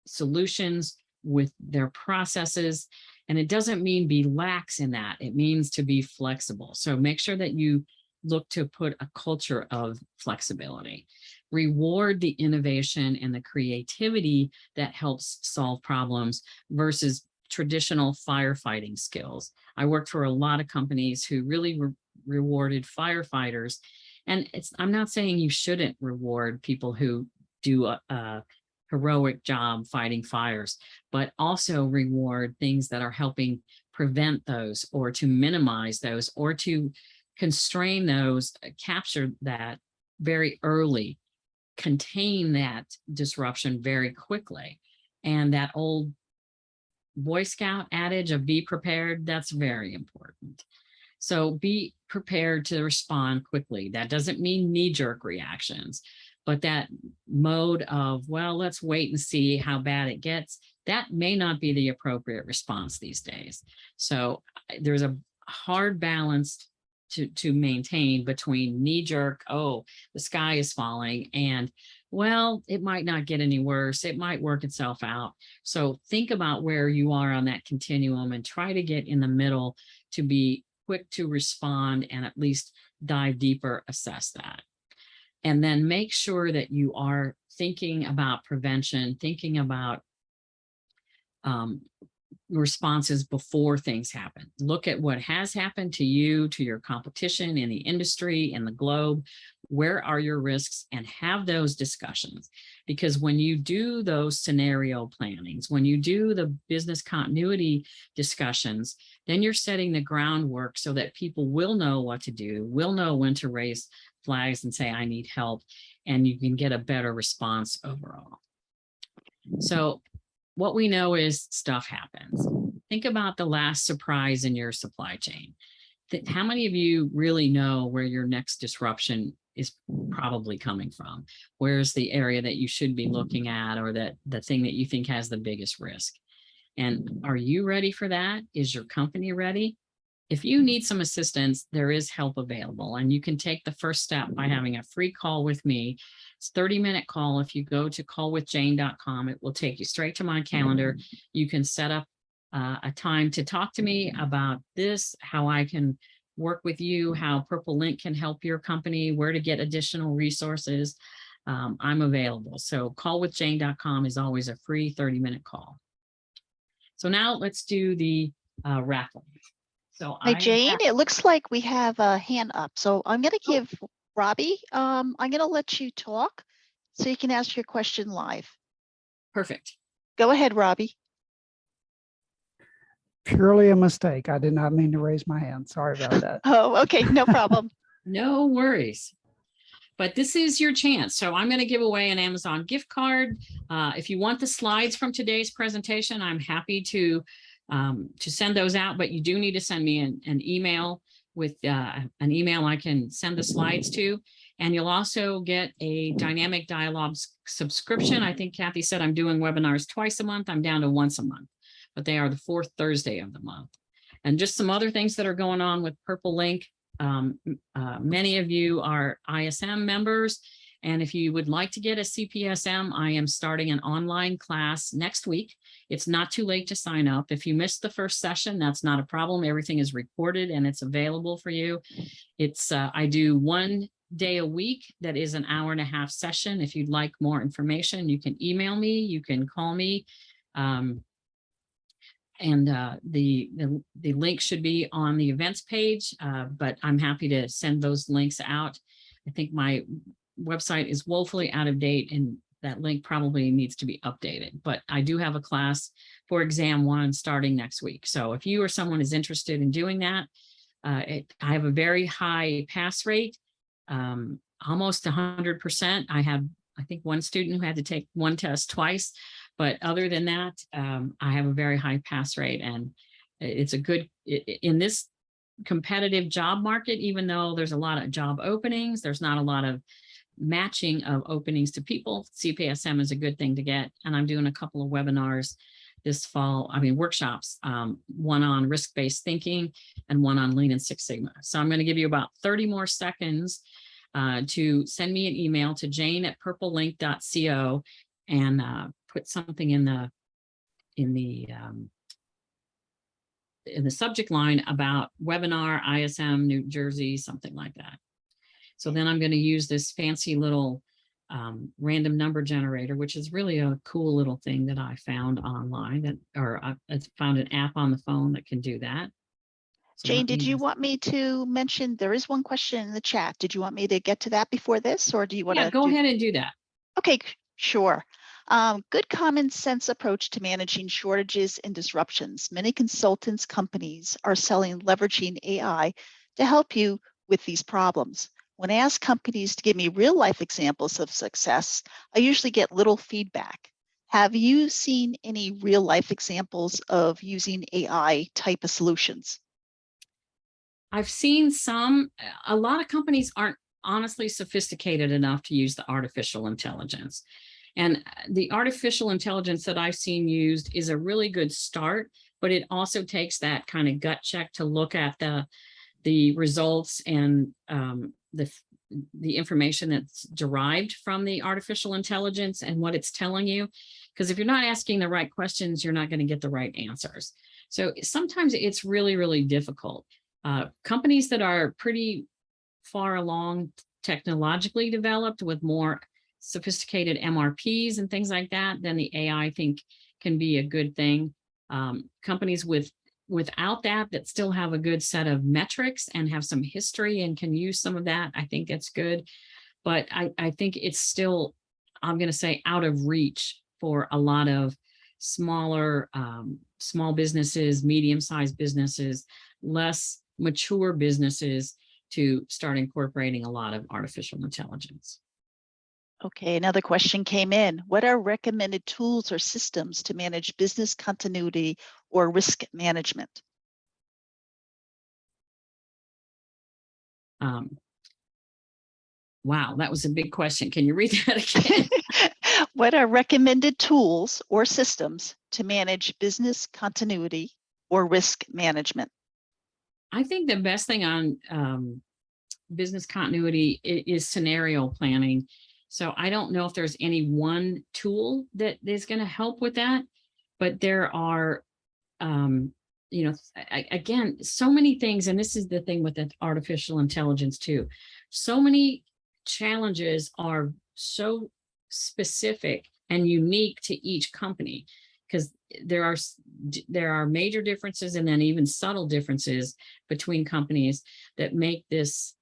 solutions, with their processes. And it doesn't mean be lax in that. It means to be flexible. So make sure that you look to put a culture of flexibility. Reward the innovation and the creativity that helps solve problems versus traditional firefighting skills. I worked for a lot of companies who really rewarded firefighters. And I'm not saying you shouldn't reward people who do a heroic job fighting fires, but also reward things that are helping prevent those, or to minimize those, or to constrain those, capture that very early, contain that disruption very quickly. And that old Boy Scout adage of be prepared, that's very important. So be prepared to respond quickly. That doesn't mean knee-jerk reactions, but that mode of, well, let's wait and see how bad it gets, that may not be the appropriate response these days. So there's a hard balance to maintain between knee-jerk, oh, the sky is falling, and, well, it might not get any worse, it might work itself out. So think about where you are on that continuum and try to get in the middle to be quick to respond and at least dive deeper, assess that. And then make sure that you are thinking about prevention, thinking about responses before things happen. Look at what has happened to you, to your competition in the industry, in the globe. Where are your risks? And have those discussions. Because when you do those scenario plannings, when you do the business continuity discussions, then you're setting the groundwork so that people will know what to do, will know when to raise flags and say, I need help, and you can get a better response overall. So what we know is stuff happens. Think about the last surprise in your supply chain. How many of you really know where your next disruption is probably coming from? Where's the area that you should be looking at, or that the thing that you think has the biggest risk? And are you ready for that? Is your company ready? If you need some assistance, there is help available, and you can take the first step by having a free call with me. It's a 30-minute call. If you go to callwithjane.com, it will take you straight to my calendar. You can set up a time to talk to me about this, how I can work with you, how Purple Link can help your company, where to get additional resources. I'm available. So callwithjane.com is always a free 30-minute call. So now let's do the raffle. So Hi, Jane. It looks like we have a hand up. So I'm going to give Robbie, I'm going to let you talk so you can ask your question live. Perfect. Go ahead, Robbie. Purely a mistake. I did not mean to raise my hand. Sorry about that. Oh, okay. No problem. No worries. But this is your chance. So I'm going to give away an Amazon gift card. If you want the slides from today's presentation, I'm happy to send those out, but you do need to send me an email with an email I can send the slides to. And you'll also get a dynamic dialogue subscription. I think Kathy said I'm doing webinars twice a month. I'm down to once a month, but they are the fourth Thursday of the month. And just some other things that are going on with Purple Link. Many of you are ISM members, and if you would like to get a CPSM, I am starting an online class next week. It's not too late to sign up. If you missed the first session, that's not a problem. Everything is recorded and it's available for you. It's I do 1 day a week that is an hour-and-a-half session. If you'd like more information, you can email me, you can call me. And the link should be on the events page, but I'm happy to send those links out. I think my website is woefully out of date, and that link probably needs to be updated. But I do have a class for exam 1 starting next week. So if you or someone is interested in doing that, I have a very high pass rate, almost 100%. I have, I think, one student who had to take one test twice. But other than that, I have a very high pass rate, and it's a good, in this competitive job market, even though there's a lot of job openings, there's not a lot of matching of openings to people. CPSM is a good thing to get. And I'm doing a couple of webinars this fall, workshops, one on risk-based thinking and one on Lean and Six Sigma. So I'm going to give you about 30 more seconds to send me an email to jane@purplelink.co and put something in the subject line about webinar, ISM, New Jersey, something like that. So then I'm going to use this fancy little random number generator, which is really a cool little thing that I found online, I found an app on the phone that can do that. So Jane, did you want me to mention, there is one question in the chat. Did you want me to get to that before this, or do you want to? Yeah, go ahead and do that. Okay, sure. Good common sense approach to managing shortages and disruptions. Many consultants companies are leveraging AI to help you with these problems. When I ask companies to give me real life examples of success, I usually get little feedback. Have you seen any real life examples of using AI type of solutions? I've seen some, a lot of companies aren't honestly sophisticated enough to use the artificial intelligence. And the artificial intelligence that I've seen used is a really good start, but it also takes that kind of gut check to look at the results and the information that's derived from the artificial intelligence and what it's telling you. Because if you're not asking the right questions, you're not going to get the right answers. So sometimes it's really, really difficult. Companies that are pretty far along technologically developed with more sophisticated MRPs and things like that, then the AI, I think, can be a good thing. Companies without that still have a good set of metrics and have some history and can use some of that, I think it's good. But I think it's still, I'm going to say, out of reach for a lot of smaller, small businesses, medium-sized businesses, less mature businesses to start incorporating a lot of artificial intelligence. Okay, another question came in. What are recommended tools or systems to manage business continuity or risk management? Wow, that was a big question. Can you read that again? What are recommended tools or systems to manage business continuity or risk management? I think the best thing on business continuity is scenario planning. So I don't know if there's any one tool that is going to help with that, but there are, again, so many things. And this is the thing with the artificial intelligence too. So many challenges are so specific and unique to each company, because there are major differences and then even subtle differences between companies that make this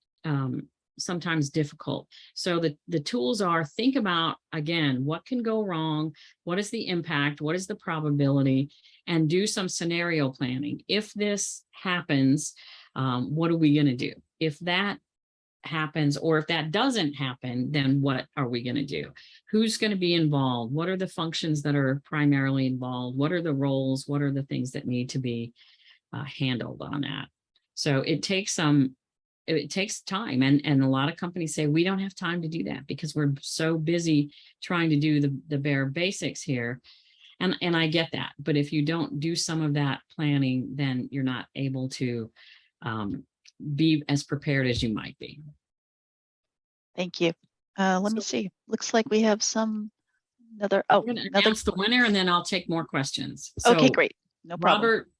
sometimes difficult. So the tools are, think about, again, what can go wrong? What is the impact? What is the probability? And do some scenario planning. If this happens, what are we going to do? If that happens, or if that doesn't happen, then what are we going to do? Who's going to be involved? What are the functions that are primarily involved? What are the roles? What are the things that need to be handled on that? So it takes time, and a lot of companies say we don't have time to do that because we're so busy trying to do the bare basics here. And I get that, but if you don't do some of that planning, then you're not able to be as prepared as you might be. Thank you. Let me see. Looks like we have another. I'm going to announce the winner, and then I'll take more questions. Okay, great. No problem. Robert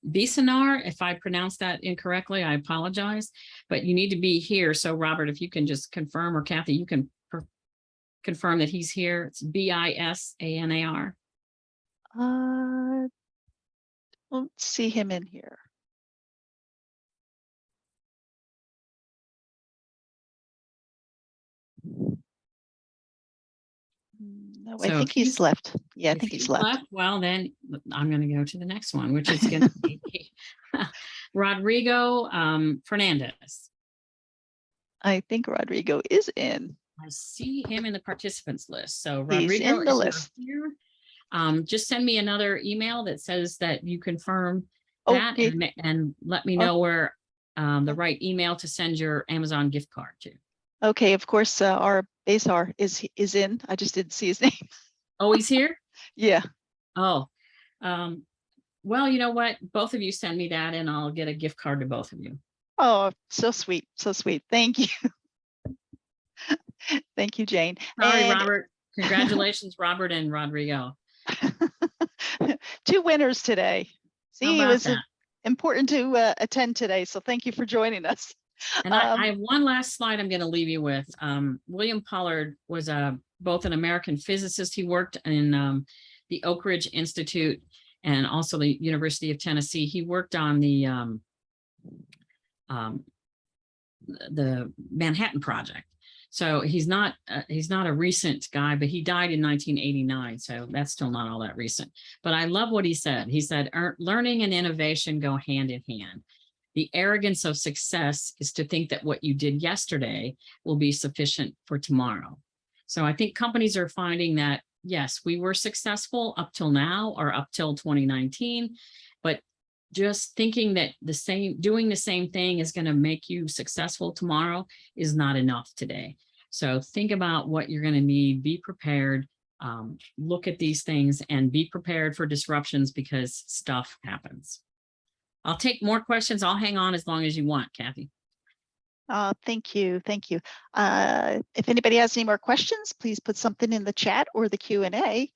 Bisanar, if I pronounced that incorrectly, I apologize, but you need to be here. So Robert, if you can just confirm, or Kathy, you can confirm that he's here. It's Bisanar. Don't see him in here. No, I think he's left. Yeah, I think he's left. Well, then I'm going to go to the next one, which is going to be Rodrigo Fernandez. I think Rodrigo is in. I see him in the participants list. So Rodrigo is in the list. Here. Just send me another email that says that you confirm that, and let me know where the right email to send your Amazon gift card to. Okay, of course, our Basar is in. I just didn't see his name. Oh, he's here? Yeah. Oh, well, you know what? Both of you send me that and I'll get a gift card to both of you. Oh, so sweet. So sweet. Thank you. Thank you, Jane. Sorry, Robert. Congratulations, Robert and Rodrigo. 2 winners today. See, it was important to attend today. So thank you for joining us. And I have one last slide I'm going to leave you with. William Pollard was both an American physicist. He worked in the Oak Ridge Institute and also the University of Tennessee. He worked on the Manhattan Project. So he's not a recent guy, but he died in 1989. So that's still not all that recent. But I love what he said. He said, learning and innovation go hand in hand. The arrogance of success is to think that what you did yesterday will be sufficient for tomorrow. So I think companies are finding that, yes, we were successful up till now or up till 2019, but just thinking that doing the same thing is going to make you successful tomorrow is not enough today. So think about what you're going to need, be prepared, look at these things and be prepared for disruptions because stuff happens. I'll take more questions. I'll hang on as long as you want, Kathy. Thank you. Thank you. If anybody has any more questions, please put something in the chat or the Q&A.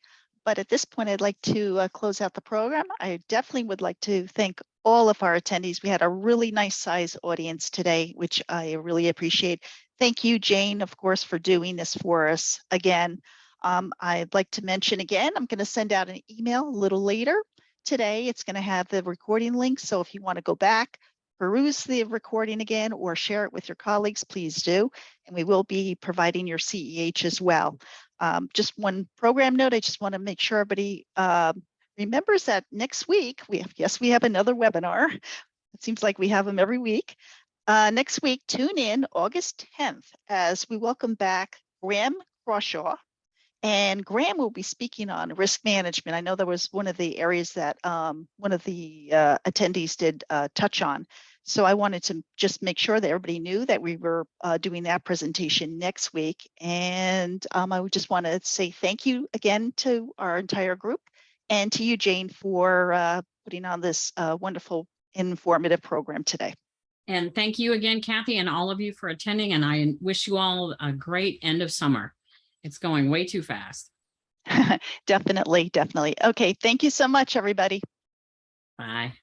But at this point, I'd like to close out the program. I definitely would like to thank all of our attendees. We had a really nice size audience today, which I really appreciate. Thank you, Jane, of course, for doing this for us again. I'd like to mention again, I'm going to send out an email a little later today. It's going to have the recording link. So if you want to go back, peruse the recording again, or share it with your colleagues, please do. And we will be providing your CEH as well. Just one program note, I just want to make sure everybody remembers that next week, we have another webinar. It seems like we have them every week. Next week, tune in August 10th as we welcome back Graham Crawshaw. And Graham will be speaking on risk management. I know that was one of the areas that one of the attendees did touch on. So I wanted to just make sure that everybody knew that we were doing that presentation next week. And I would just want to say thank you again to our entire group and to you, Jane, for putting on this wonderful, informative program today. And thank you again, Kathy, and all of you for attending. And I wish you all a great end of summer. It's going way too fast. Definitely, definitely. Okay, thank you so much, everybody. Bye.